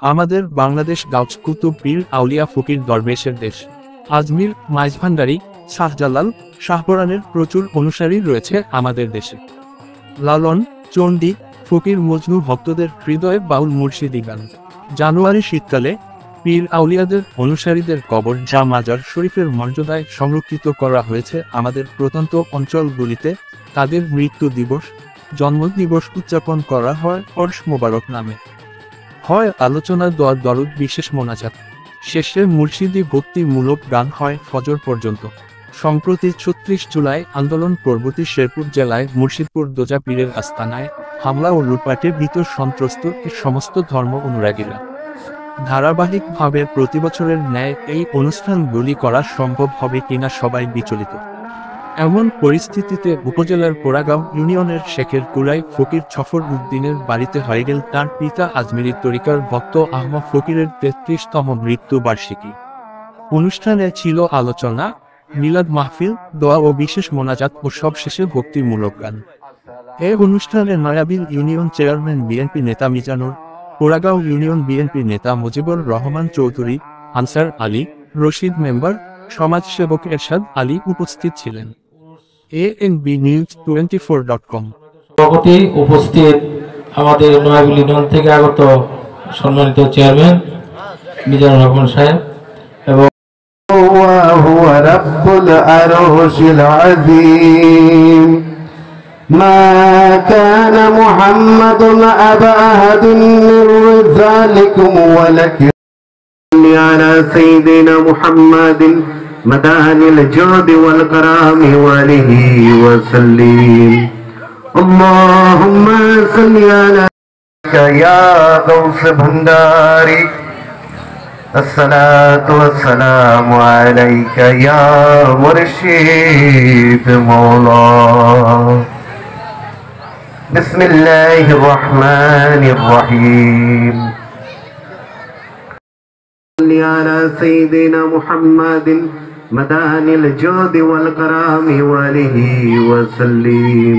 আমাদের বাংলাদেশ গাউস কুতুব পীর আউলিয়া ফকির দরবেশের দেশ। আজমির, মাইজভান্ডারি, শাহজালাল, শাহপরানের প্রচুর অনুসারী রয়েছে আমাদের দেশে। লালন, চণ্ডী, ফকির মজনু ভক্তদের হৃদয়ে বাউল মুর্শিদি গান। জানুয়ারি শীতকালে পীর আউলিয়াদের অনুসারীদের কবর যা মাজার শরীফের মর্যাদায় সংরক্ষিত করা হয়েছে আমাদের প্রত্যন্ত অঞ্চলগুলিতে, তাদের মৃত্যু দিবস, জন্মদিবস উদযাপন করা হয় অর্শ মোবারক নামে। হয় আলোচনা, দোয়া, দরুদ, বিশেষ মোনাজাত, শেষে মুর্শিদি ভক্তিমূলক গান হয় ফজর পর্যন্ত। সম্প্রতি ৩৬ জুলাই আন্দোলন পরবর্তী শেরপুর জেলায় মুর্শিদপুর দোজা পীরের আস্তানায় হামলা ও লুটপাটে ভীত সন্ত্রস্ত সমস্ত ধর্ম অনুরাগীরা। ধারাবাহিকভাবে প্রতিবছরের ন্যায় এই অনুষ্ঠানগুলি করা সম্ভব হবে কিনা সবাই বিচলিত। এমন পরিস্থিতিতে উপজেলার পোড়াগাঁও ইউনিয়নের শেখের কুড়াই ফকির ছফর উদ্দিনের বাড়িতে হয়ে গেল তাঁর পিতা আজমিরি তরিকার ভক্ত আহমদ ফকিরের ৩৩তম মৃত্যু বার্ষিকী। অনুষ্ঠানে ছিল আলোচনা, মিলাদ মাহফিল, দোয়া ও বিশেষ মোনাজাত ও সবশেষে ভক্তিমূলক গান। এ অনুষ্ঠানে নয়াবিল ইউনিয়ন চেয়ারম্যান বিএনপি নেতা মিজানুর, পোড়াগাঁও ইউনিয়ন বিএনপি নেতা মুজিবুর রহমান চৌধুরী, আনসার আলী, রশিদ মেম্বার, সমাজসেবক এরশাদ আলী উপস্থিত ছিলেন। ANB News 24.com। সভাপতি উপস্থিত আমাদের নয়াবিল ইউনিয়ন থেকে আগত সম্মানিত চেয়ারম্যান মিজানুর রহমান সাহেব এবং হুয়া রাব্বুল আরশিল আযীম। মা কানা মুহাম্মাদুন আবা আহাদিন মির রিজালিকুম ওয়ালাকিন আলা সাইয়্যিদিনা মুহাম্মাদিন মদানিল জুদি ওয়াল কারামি ওয়ালিহি ওয়াসাল্লিম। আল্লাহুম্মা সাল্লি আলা ইয়া গাউস ভান্ডারি। আসসালাতু ওয়াসসালামু আলাইকা ইয়া মুরশিদ মাওলা। বিসমিল্লাহির রহমানির রহিম। সাল্লি আলা সাইয়্যিদিনা মুহাম্মাদিন মদানিল জুদি ওয়াল কারামি ওয়ালিহি ওয়াসাল্লিম।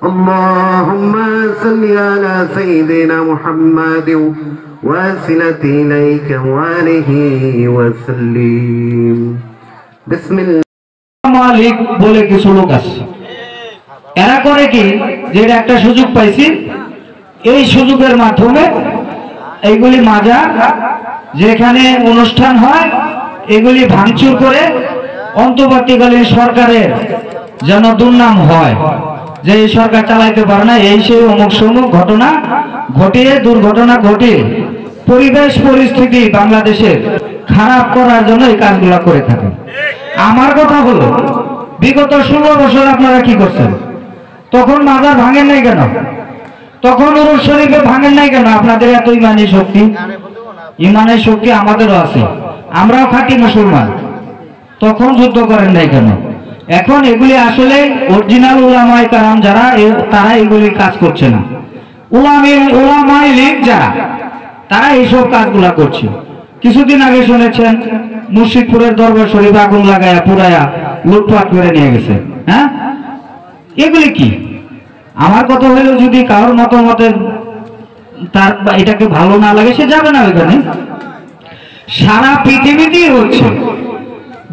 আল্লাহুম্মা সাল্লি আলা সাইয়্যিদিনা মুহাম্মাদিন ওয়াসিলাতি ইলাইকা ওয়ালিহি ওয়াসাল্লিম। বিসমিল্লাহ। মালিক বলে কিছু লোক আছে, এরা করে কি, যে একটা সুযোগ পাইছি, এই সুযোগের মাধ্যমে এইগুলি মাজার যেখানে অনুষ্ঠান হয় এগুলি ভাঙচুর করে অন্তর্বর্তীকালীন সরকারের যেন দুর্নাম হয়, যে এই সরকার চালাইতে পারে না, এই সেই অমুক সমুক ঘটনা ঘটিয়ে, দুর্ঘটনা ঘটিয়ে পরিবেশ পরিস্থিতি বাংলাদেশের খারাপ করার জন্য এই কাজগুলো করে থাকে। আমার কথা হলো, বিগত 16 বছর আপনারা কি করছেন? তখন মাজার ভাঙেন নাই কেন? তখন উরুস শরীফে ভাঙেন নাই কেন? আপনাদের এত ইমানি শক্তি। ইমানের শক্তি আমাদেরও আছে, আমরাও খাঁটি মুসলমান। তখন যুদ্ধ করেন নাই কেন? এখন এগুলি আসলে অরিজিনাল উলামায়ে কেরাম যারা, তারা এগুলি কাজ করছে না। উলামায়ে লীগ যারা, তারা এইসব কাজগুলা করছে। কিছুদিন আগে শুনেছেন মুর্শিদপুরের দরবার শরীফ আগুন লাগায়া পুরায়া লুটপাট করে নিয়ে গেছে। হ্যাঁ, এগুলি কি? আমার কথা হলো, যদি কারোর মতামতের তার এটাকে ভালো না লাগে, সে যাবে না ওইখানে। সারা পৃথিবীতেই হচ্ছে।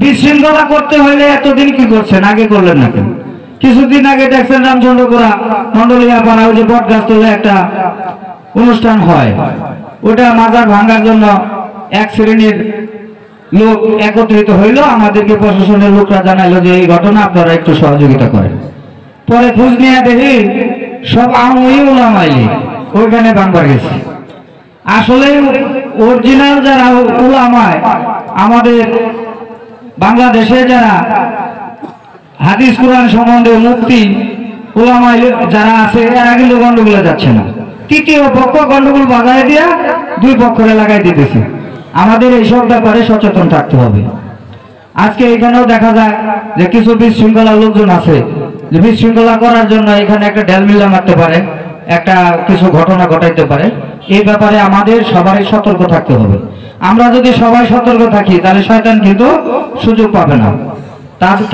বিশৃঙ্খলা করতে হলে এতদিন কি করছেন, আগে করলেন না কেন? কিছুদিন আগে দেখছেন রামচন্দ্রপুরা মন্ডলিয়া পাড়া, ওই যে বট গাছ তোলে একটা অনুষ্ঠান হয়, ওটা মাজার ভাঙার জন্য এক শ্রেণীর লোক একত্রিত হইলো। আমাদেরকে প্রশাসনের লোকরা জানাইলো যে এই ঘটনা, আপনারা একটু সহযোগিতা করেন। পরে খোঁজ নিয়ে দেখি সব আওয়ামী উলামায়ে লীগ ওইখানে ভাঙবার গেছে। আসলে অরিজিনাল যারা উলামায়ে, আমাদের বাংলাদেশে যারা হাদিস কোরআন সম্বন্ধে মুফতি উলামায়ে যারা আছে, এরা কিন্তু গন্ডগোলে যাচ্ছে না। তৃতীয় পক্ষ গন্ডগোল বাজায় দিয়া দুই পক্ষরে লাগাই দিতেছে। আমাদের এইসব ব্যাপারে সচেতন থাকতে হবে। আজকে এখানেও দেখা যায় যে কিছু বিশৃঙ্খলা লোকজন আছে, যে বিশৃঙ্খলা করার জন্য এখানে একটা ঢেলমিলা মারতে পারে, একটা কিছু ঘটনা ঘটাইতে পারে। এই ব্যাপারে আমাদের সবাই সতর্ক থাকতে হবে। আমরা যদি সবাই সতর্ক থাকি, তাহলে শয়তান কিন্তু সুযোগ পাবে না।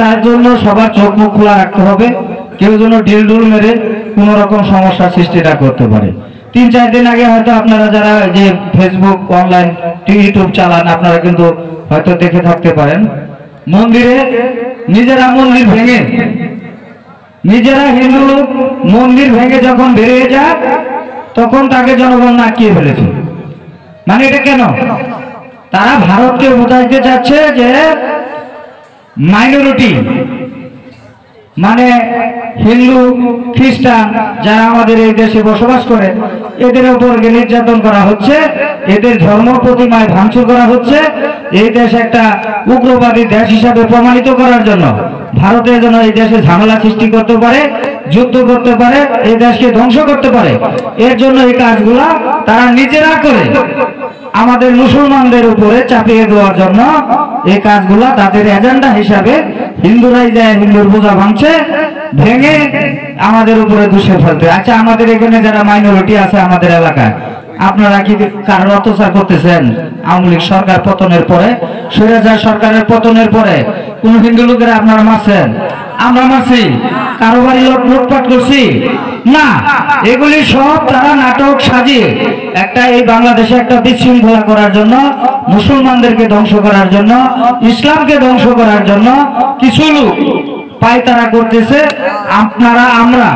তার জন্য সবার চোখ মুখ খোলা রাখতে হবে, কেউ যেন ঢিল ঢুল মেরে কোন রকম সমস্যা সৃষ্টি না করতে পারে। 3-4 দিন আগে হয়তো আপনারা যারা যে ফেসবুক অনলাইন ইউটিউব চালান আপনারা কিন্তু হয়তো দেখে থাকতে পারেন, মন্দিরে নিজেরা মন্দির ভেঙে, নিজেরা হিন্দু লোক মন্দির ভেঙে যখন বেরিয়ে যায় তখন তাকে জনগণ আটকিয়ে ফেলেছে। মানে এটা কেন? তারা ভারতকে বোঝাইতে চাচ্ছে যে মাইনরিটি মানে হিন্দু খ্রিস্টান যারা আমাদের এই দেশে বসবাস করে এদের উপর নির্যাতন করা হচ্ছে, এদের ধর্ম প্রতিমায় ভাঙচুর করা হচ্ছে। এই দেশ একটা উগ্রবাদী দেশ হিসাবে প্রমাণিত করার জন্য ভারতের জন্য এই দেশে ঝামেলা সৃষ্টি করতে পারে, যুদ্ধ করতে পারে, এই দেশকে ধ্বংস করতে পারে। এর জন্য এই কাজগুলা তারা নিজেরা করে আমাদের মুসলমানদের উপরে চাপিয়ে দেওয়ার জন্য এই কাজগুলা তাদের এজেন্ডা হিসাবে হিন্দুরাই যায় হিন্দুর বোঝা ভাঙছে, ভেঙে আমাদের উপরে দূষে ফেলতে। আচ্ছা, আমাদের এখানে যারা মাইনরিটি আছে আমাদের এলাকায়, আপনারা কি কারোর অত্যাচার করতেছেন? আওয়ামী লীগ সরকার পতনের পরে, স্বৈরাচার সরকারের পতনের পরে কোন হিন্দু লোকেরা আপনারা মারছেন? আমরা মারছি? কারো বাড়ি লুটপাট করছি? না, এগুলি সব তারা নাটক সাজিয়ে একটা এই বাংলাদেশে একটা বিশৃঙ্খলা করার জন্য, মুসলমানদেরকে ধ্বংস করার জন্য, ইসলামকে ধ্বংস করার জন্য কিছু লোক পায়তারা করতেছে। আপনারা আমরা